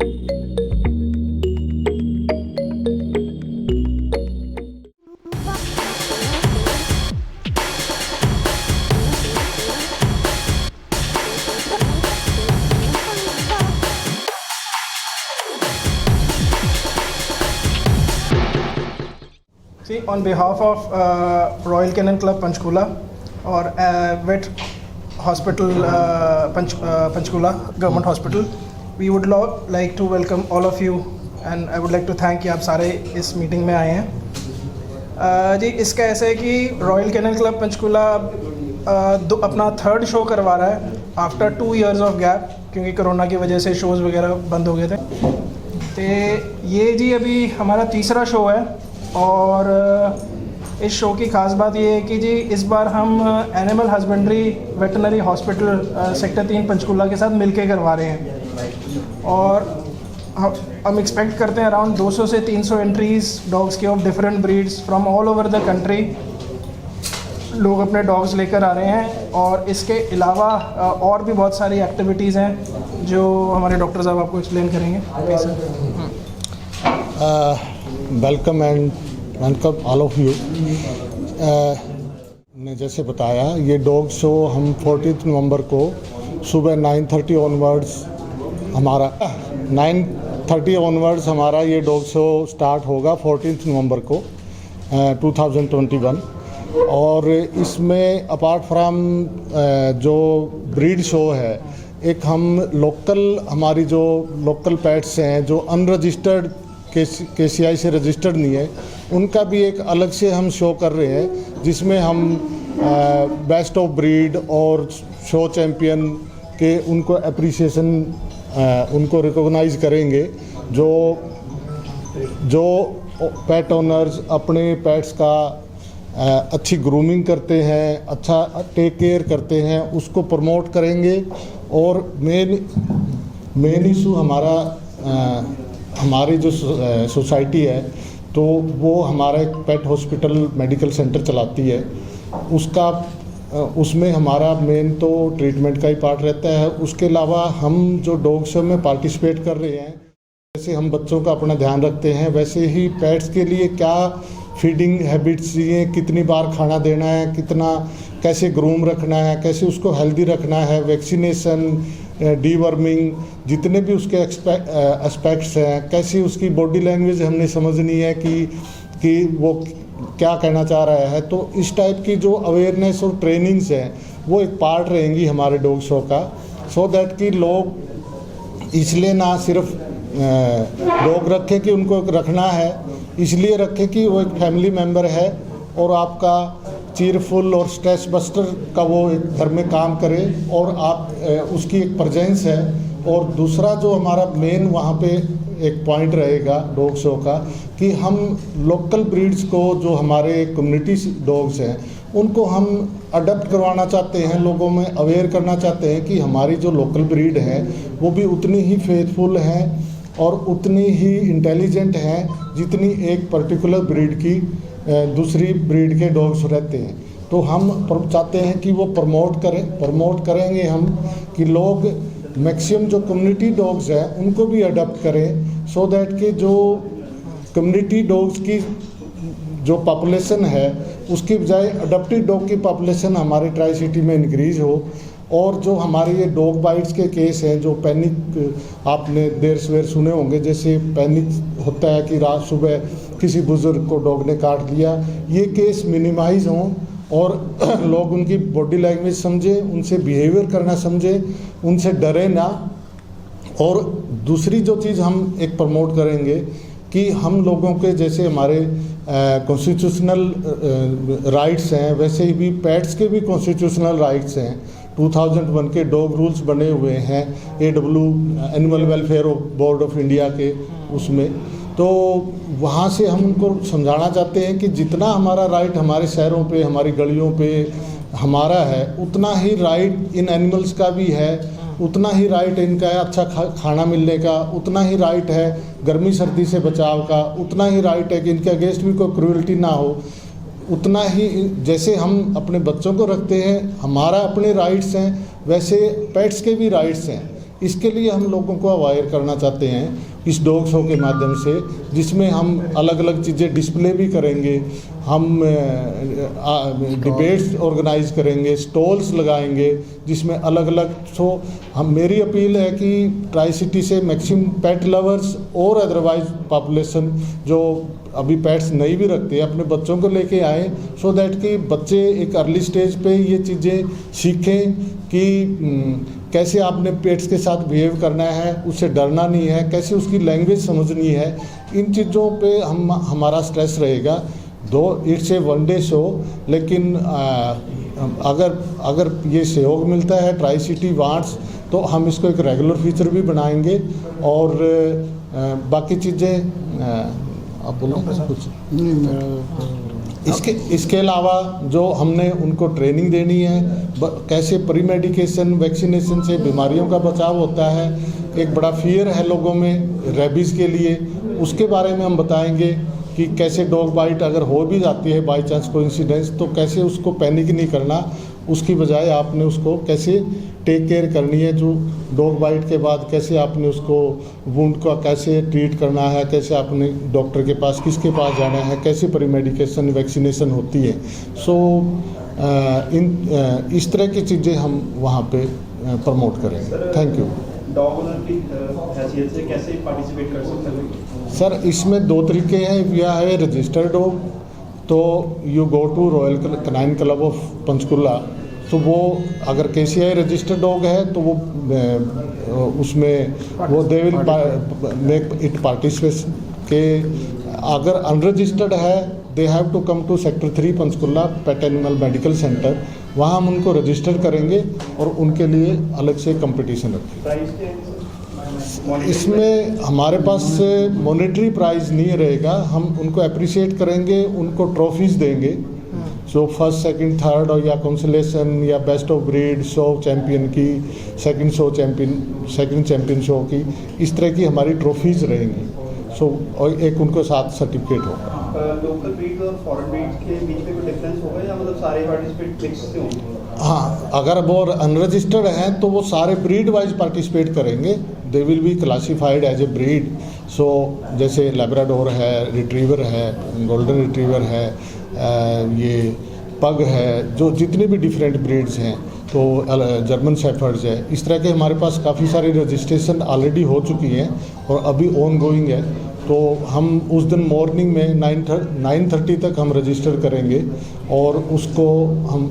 On behalf of Royal Canin Club Panchkula or Vet Hospital Panchkula Government Hospital, we would like to welcome all of you and I would like to thank you आप सारे इस meeting में आए हैं। जी इसका ऐसा है कि रॉयल कैनल क्लब पंचकूला अपना थर्ड शो करवा रहा है आफ्टर 2 years ऑफ गैप, क्योंकि कोरोना की वजह से शोज़ वगैरह बंद हो गए थे। तो ये जी अभी हमारा तीसरा शो है और इस शो की ख़ास बात ये है कि जी इस बार हम animal husbandry veterinary hospital sector 3 Panchkula के साथ मिलके करवा रहे हैं और हम एक्सपेक्ट करते हैं अराउंड 200 से 300 एंट्रीज़ डॉग्स की of different breeds from all over the country. लोग अपने डॉग्स लेकर आ रहे हैं और इसके अलावा और भी बहुत सारी एक्टिविटीज़ हैं जो हमारे डॉक्टर साहब आपको एक्सप्लेन करेंगे। Welcome and welcome all of you. ने जैसे बताया ये डॉग शो हम 14 नवंबर को सुबह 9:30 ऑनवर्ड्स हमारा ये डॉग शो स्टार्ट होगा 14 नवंबर को 2021 और इसमें अपार्ट फ्रॉम जो ब्रीड शो है एक हम हमारी जो लोकल पेट्स हैं जो अनरजिस्टर्ड KCI से रजिस्टर्ड नहीं है उनका भी एक अलग से हम शो कर रहे हैं जिसमें हम बेस्ट ऑफ ब्रीड और शो चैम्पियन के उनको अप्रिसिएशन उनको रिकॉग्नाइज करेंगे जो पेट ओनर्स अपने पेट्स का अच्छी ग्रूमिंग करते हैं, अच्छा टेक केयर करते हैं, उसको प्रमोट करेंगे। और मेन इशू हमारी जो सोसाइटी है तो वो हमारा एक पेट हॉस्पिटल मेडिकल सेंटर चलाती है, उसमें हमारा मेन तो ट्रीटमेंट का ही पार्ट रहता है। उसके अलावा हम जो डॉग शो में पार्टिसिपेट कर रहे हैं, जैसे हम बच्चों का अपना ध्यान रखते हैं वैसे ही पेट्स के लिए क्या फीडिंग हैबिट्स चाहिए, कितनी बार खाना देना है, कैसे ग्रूम रखना है, कैसे उसको हेल्दी रखना है, वैक्सीनेशन, डीवर्मिंग, जितने भी उसके एस्पेक्ट्स हैं, कैसी उसकी बॉडी लैंग्वेज हमने समझनी है कि वो क्या कहना चाह रहा है। तो इस टाइप की जो अवेयरनेस और ट्रेनिंग्स हैं वो एक पार्ट रहेंगी हमारे डॉग शो का, सो दैट कि लोग इसलिए ना सिर्फ डॉग रखें कि उनको रखना है, इसलिए रखें कि वो एक फैमिली मेम्बर है और आपका चीरफुल और स्ट्रेस बस्टर का वो एक घर में काम करे और आप उसकी एक प्रेजेंस है। और दूसरा जो हमारा मेन वहाँ पे एक पॉइंट रहेगा डॉग शो का कि हम लोकल ब्रीड्स को जो हमारे कम्युनिटी डॉग्स हैं उनको हम अडॉप्ट करवाना चाहते हैं, लोगों में अवेयर करना चाहते हैं कि हमारी जो लोकल ब्रीड है वो भी उतनी ही फेथफुल हैं और उतनी ही इंटेलिजेंट हैं जितनी एक पर्टिकुलर ब्रीड की दूसरी ब्रीड के डॉग्स रहते हैं। तो हम चाहते हैं कि वो प्रमोट करेंगे हम कि लोग मैक्सिमम जो कम्युनिटी डॉग्स हैं उनको भी अडॉप्ट करें, सो दैट कि जो कम्युनिटी डॉग्स की जो पॉपुलेशन है उसकी बजाय अडॉप्टेड डॉग की पॉपुलेशन हमारे ट्राई सिटी में इंक्रीज़ हो। और जो हमारे ये डॉग बाइट्स के केस हैं, जो पैनिक आपने देर सवेर सुने होंगे, जैसे पैनिक होता है कि रात सुबह किसी बुज़ुर्ग को डॉग ने काट लिया, ये केस मिनिमाइज़ हों और लोग उनकी बॉडी लैंग्वेज समझें, उनसे बिहेवियर करना समझें, उनसे डरे ना। और दूसरी जो चीज़ हम एक प्रमोट करेंगे कि हम लोगों के जैसे हमारे कॉन्स्टिट्यूशनल राइट्स हैं वैसे ही भी पेट्स के भी कॉन्स्टिट्यूशनल राइट्स हैं। 2001 के डॉग रूल्स बने हुए हैं animal welfare board of India के उसमें, तो वहाँ से हम उनको समझाना चाहते हैं कि जितना हमारा राइट हमारे शहरों पे, हमारी गलियों पे हमारा है, उतना ही राइट इन एनिमल्स का भी है, उतना ही राइट इनका है अच्छा खाना मिलने का, उतना ही राइट है गर्मी सर्दी से बचाव का, उतना ही राइट है कि इनके अगेंस्ट भी कोई क्रूअल्टी ना हो, उतना ही जैसे हम अपने बच्चों को रखते हैं हमारा अपने राइट्स हैं वैसे पेट्स के भी राइट्स हैं। इसके लिए हम लोगों को अवेयर करना चाहते हैं इस डॉग शो के माध्यम से, जिसमें हम अलग अलग चीज़ें डिस्प्ले भी करेंगे, हम डिबेट्स ऑर्गेनाइज करेंगे, स्टॉल्स लगाएंगे जिसमें अलग अलग शो। हम मेरी अपील है कि ट्राई सिटी से मैक्सिमम पेट लवर्स और अदरवाइज पॉपुलेशन जो अभी पेट्स नहीं भी रखते अपने बच्चों को लेके आए, सो दैट कि बच्चे एक अर्ली स्टेज पे ये चीज़ें सीखें कि कैसे आपने पेट्स के साथ बिहेव करना है, उससे डरना नहीं है, कैसे उसकी लैंग्वेज समझनी है। इन चीज़ों पे हमारा स्ट्रेस रहेगा। दो it's a one day show, लेकिन अगर ये सहयोग मिलता है ट्राई सिटी वांट्स, तो हम इसको एक रेगुलर फीचर भी बनाएंगे। और बाकी चीज़ें आप बोलो कुछ। इसके अलावा जो हमने उनको ट्रेनिंग देनी है, कैसे प्री मेडिकेशन वैक्सीनेशन से बीमारियों का बचाव होता है। एक बड़ा फियर है लोगों में रेबीज़ के लिए, उसके बारे में हम बताएंगे कि कैसे डॉग बाइट अगर हो भी जाती है बाई चांस कोइंसिडेंस, तो कैसे उसको पैनिक नहीं करना, उसकी बजाय आपने उसको कैसे टेक केयर करनी है। जो डॉग बाइट के बाद कैसे आपने उसको वुंड का कैसे ट्रीट करना है, कैसे आपने डॉक्टर के पास किसके पास जाना है, कैसे प्री मेडिकेशन वैक्सीनेशन होती है। सो इस तरह की चीज़ें हम वहाँ पे प्रमोट करेंगे। Thank you. डॉग ओनर की हैसियत से कैसे पार्टिसिपेट कर सकते हैं? सर, इसमें दो तरीके हैं। यह है रजिस्टर्ड डॉग, तो you go to royal canine club of Panchkula, तो वो अगर KCI रजिस्टर्ड डॉग है तो वो उसमें वो they will make it participate के। अगर अनरजिस्टर्ड है they have to come to sector 3 Panchkula pet animal medical centre, वहाँ हम उनको रजिस्टर करेंगे और उनके लिए अलग से कंपटीशन रखेंगे। इसमें हमारे पास मॉनेटरी प्राइज़ नहीं रहेगा, हम उनको अप्रिशिएट करेंगे, उनको ट्रॉफीज़ देंगे। सो फर्स्ट सेकंड थर्ड और या कंसोलेशन या best of breed show champion की, सेकंड चैम्पियन शो की, इस तरह की हमारी ट्रॉफीज़ रहेंगी। सो और एक उनको साथ सर्टिफिकेट होगा। लोकल ब्रीड और फॉरेन ब्रीड के बीच में कोई डिफरेंस होगा या मतलब सारे पार्टिसिपेट मिक्स से होंगे? हाँ, अगर वो अनरजिस्टर्ड हैं तो वो सारे ब्रीड वाइज पार्टिसिपेट करेंगे। They will be classified as a breed. So जैसे लेब्राडोर है, रिट्रीवर है, गोल्डन रिट्रीवर है, ये पग है, जो जितने भी डिफरेंट ब्रीड्स हैं, तो जर्मन शेफर्ड्स है, इस तरह के हमारे पास काफ़ी सारी रजिस्ट्रेशन ऑलरेडी हो चुकी हैं और अभी ऑन गोइंग है। तो हम उस दिन मॉर्निंग में 9:30 तक हम रजिस्टर करेंगे और उसको हम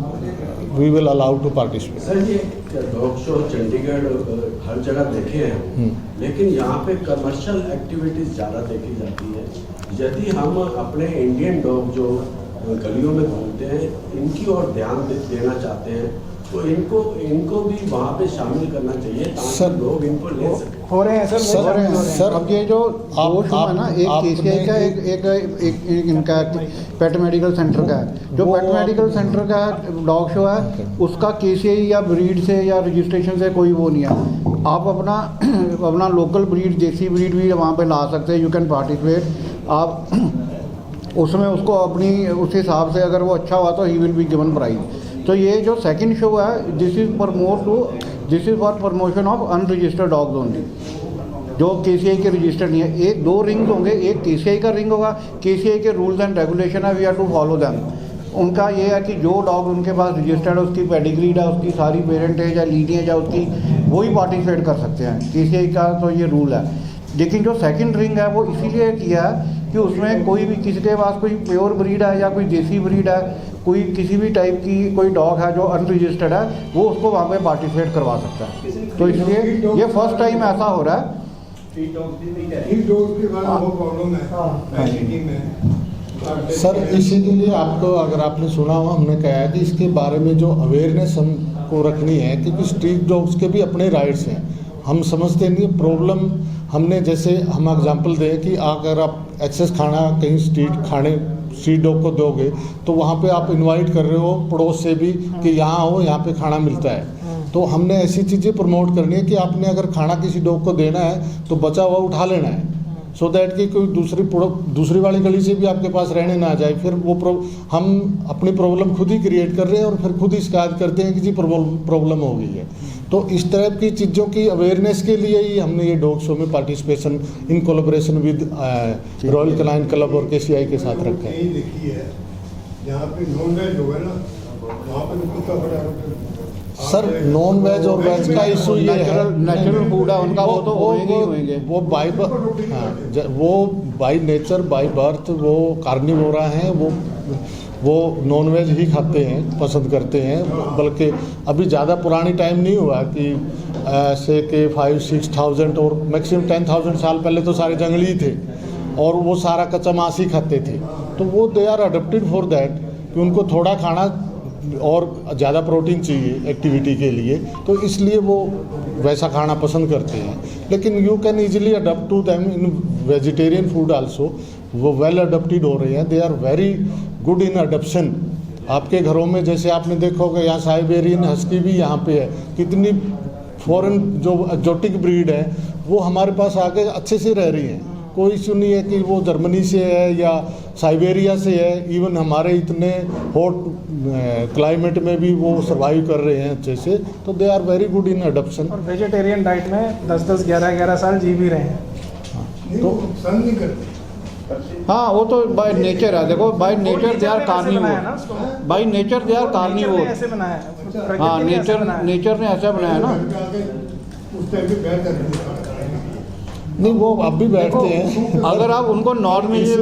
we will allow to participate. Sir, ये डॉग शो चंडीगढ़ हर जगह देखे हैं, लेकिन यहाँ पे कमर्शियल एक्टिविटीज़ ज़्यादा देखी जाती है। यदि हम अपने इंडियन डॉग जो गलियों में घूमते हैं इनकी ओर ध्यान देना चाहते हैं, तो इनको भी वहाँ पे शामिल करना चाहिए ताकि लोग इनको ले सकें। हो रहे हैं सर। अब ये जो दो शो है ना, एक KCI का एक इनका पेट मेडिकल सेंटर का है। जो पेट मेडिकल सेंटर का डॉग शो है उसका KCI या ब्रीड से या रजिस्ट्रेशन से कोई वो नहीं है। आप अपना लोकल ब्रीड, देसी ब्रीड भी वहाँ पे ला सकते हैं। You can participate. आप उसमें उसको अपनी उस हिसाब से अगर वो अच्छा हुआ तो he will be given prize. तो ये जो सेकंड शो है this is for promotion of unregistered dogs only, जो KCI के रजिस्टर्ड नहीं है। एक 2 रिंग्स होंगे, एक KCI का रिंग होगा। KCI के रूल्स एंड रेगुलेशन है, we are to follow them. उनका ये है कि जो डॉग उनके पास रजिस्टर्ड है, उसकी पेडिग्रीड है, उसकी सारी पेरेंटेज या लीनिएज है उसकी, वही पार्टिसिपेट कर सकते हैं। KCI का तो ये रूल है। लेकिन जो सेकंड रिंग है वो इसीलिए किया है कि उसमें कोई भी किसी के पास कोई प्योर ब्रीड है या कोई देसी ब्रीड है, कोई किसी भी टाइप की कोई डॉग है जो अनरजिस्टर्ड है, वो उसको वहाँ पे पार्टिसिपेट करवा सकता है। तो इसलिए ये फर्स्ट टाइम ऐसा हो रहा है। सर, इसी के लिए आपको अगर आपने सुना हो, हमने कहा है कि इसके बारे में जो अवेयरनेस हमको रखनी है, क्योंकि स्ट्रीट डॉग्स के भी अपने राइट्स हैं। हम समझते नहीं प्रॉब्लम। हमने जैसे हम एग्जांपल दें कि अगर आप एक्सेस खाना कहीं स्ट्रीट डॉग को दोगे तो वहाँ पे आप इनवाइट कर रहे हो पड़ोस से भी कि यहाँ आओ, यहाँ पे खाना मिलता है। तो हमने ऐसी चीज़ें प्रमोट करनी है कि आपने अगर खाना किसी डॉग को देना है तो बचा हुआ उठा लेना है। सो दैट कि कोई दूसरी वाली गली से भी आपके पास रहने ना आ जाए। फिर वो हम अपनी प्रॉब्लम खुद ही क्रिएट कर रहे हैं और फिर खुद ही शिकायत करते हैं कि जी प्रॉब्लम हो गई है। तो इस तरह की चीज़ों की अवेयरनेस के लिए ही हमने ये डॉग शो में participation in collaboration with royal canine club और KCI के साथ रखा है। देखी है जहाँ पे नॉन वेज होगा ना, वहाँ पे कुत्ता बड़ा सर नॉन वेज और वेज का इशू ये है, नेचुरल फूड है उनका, वो तो होंगे। वो बाय नेचर बाय बर्थ वो कार्निवोरा हैं, वो नॉन वेज ही खाते हैं, पसंद करते हैं। बल्कि अभी ज़्यादा पुरानी टाइम नहीं हुआ कि ऐसे के 5-6,000 और मैक्सिमम 10,000 साल पहले तो सारे जंगली थे और वो सारा कच्चा मांस ही खाते थे। तो वो they are adapted for that कि उनको थोड़ा खाना और ज़्यादा प्रोटीन चाहिए एक्टिविटी के लिए, तो इसलिए वो वैसा खाना पसंद करते हैं। लेकिन you can easily adapt to them in vegetarian food also. वो वेल अडप्टेड हो रहे हैं, they are very good in adaption. आपके घरों में जैसे आपने देखा होगा यहाँ साइबेरियन हस्की भी यहाँ पे है, कितनी फॉरेन जो एक्जोटिक ब्रीड है वो हमारे पास आके अच्छे से रह रही हैं। कोई इशू नहीं है कि वो जर्मनी से है या साइबेरिया से है। इवन हमारे इतने हॉट क्लाइमेट में भी वो सर्वाइव कर रहे हैं अच्छे से। तो they are very good in adaption. और वेजिटेरियन डाइट में 10-10, 11-11 साल जी भी रहे हैं। तो पसंद नहीं करते। हाँ वो तो बाय नेचर है, देखो by nature they are carnivore, by nature they are carnivore. ऐसे बनाया है, हाँ नेचर ने ऐसा बनाया ना। उस टाइम पे बैठ कर नहीं वो अब भी बैठते हैं। अगर आप उनको नॉन वेज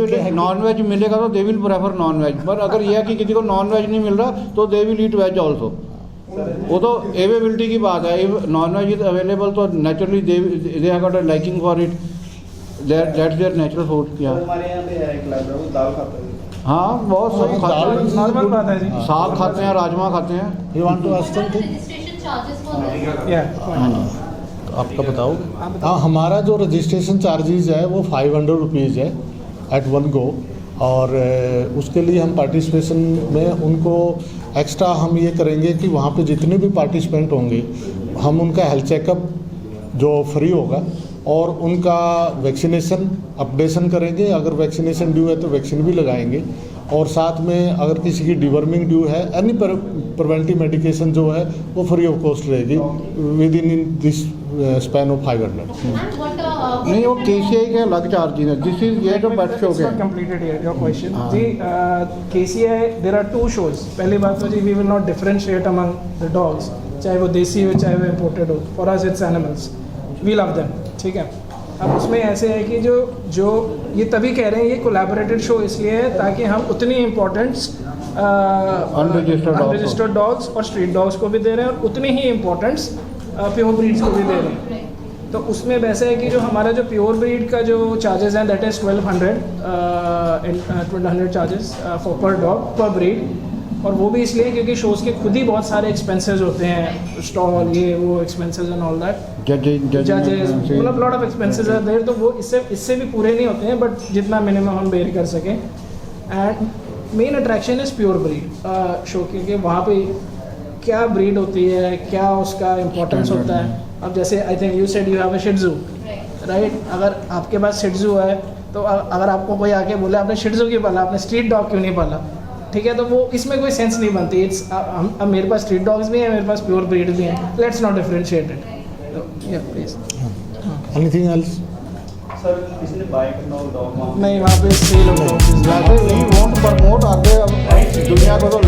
मिलेगा तो they will prefer non veg, पर अगर यह है कि किसी को नॉन वेज नहीं मिल रहा तो they will eat veg also. वो तो अवेलेबिलिटी की बात है। If non veg is available तो naturally they have got a liking for it, that's their natural food. हमारे यहाँ पे है एक लाइब्रेरी, वो दाल खाता है। हाँ बहुत सब खाते हैं, नॉर्मल बात है जी। साग खाते हैं, राजमा खाते हैं। You want to ask something? registration charges for this? या आपका बताओ। हाँ हमारा जो रजिस्ट्रेशन चार्जेज है वो 500 रुपीज़ है एट वन गो। और उसके लिए हम पार्टिसिपेशन में उनको एक्स्ट्रा हम ये करेंगे कि वहाँ पे जितने भी पार्टिसिपेंट होंगे हम उनका हेल्थ चेकअप जो फ्री होगा और उनका वैक्सीनेशन अपडेशन करेंगे। अगर वैक्सीनेशन ड्यू है तो वैक्सीन भी लगाएंगे। और साथ में अगर किसी की डिवर्मिंग ड्यू है, एनी प्रिवेंटिव मेडिकेशन जो है वो फ्री ऑफ कॉस्ट रहेगी with in this span of 500। And what नहीं वो KCI के अलग चार्जेस है। दिस इज ये जो pet show It's not completed yet, your question. जी KCI there are 2 shows. पहली बात तो जी we will not differentiate among the dogs, चाहे वो देसी हो चाहे वो imported हो। For us it's animals, we love them, ठीक है। अब उसमें ऐसे है कि जो ये तभी कह रहे हैं ये कोलैबोरेटेड शो इसलिए है ताकि हम उतनी इम्पोर्टेंस अनरजिस्टर्ड डॉग्स और स्ट्रीट डॉग्स को भी दे रहे हैं और उतनी ही इम्पोर्टेंस प्योर ब्रीड्स को भी दे रहे हैं। तो उसमें वैसे है कि जो हमारा जो प्योर ब्रीड का जो चार्जेस हैं दैट इज़ 1200 चार्जेस फॉर पर डॉग पर ब्रीड। और वो भी इसलिए क्योंकि शोज़ के खुद ही बहुत सारे एक्सपेंसेस होते हैं, स्टॉल ये वो एक्सपेंसेस एंड ऑल दैट, जजेस मतलब lot of expenses are there. तो वो इससे भी पूरे नहीं होते हैं, बट जितना मिनिमम हम बेयर कर सकें। And main attraction is pure breed show के वहाँ पे क्या ब्रीड होती है, क्या उसका इम्पोर्टेंस होता है। अब जैसे I think you said you have a shih tzu, right? अगर आपके पास शिट्जू है तो अगर आपको कोई आके बोले आपने शिट्जू क्यों पाला, आपने स्ट्रीट डॉग क्यों नहीं पाला, ठीक है, तो वो इसमें कोई सेंस नहीं बनती। अब मेरे पास स्ट्रीट डॉग्स भी हैं, मेरे पास प्योर ब्रीड भी हैं, लेट्स नॉट डिफरेंशिएट इट। या प्लीज एनीथिंग एल्स? सर किसी ने बाय करना हो डॉग वहाँ नहीं, वहाँ पे सेल होता है। वैसे वी वांट प्रमोट आगे अब दुनिया को तो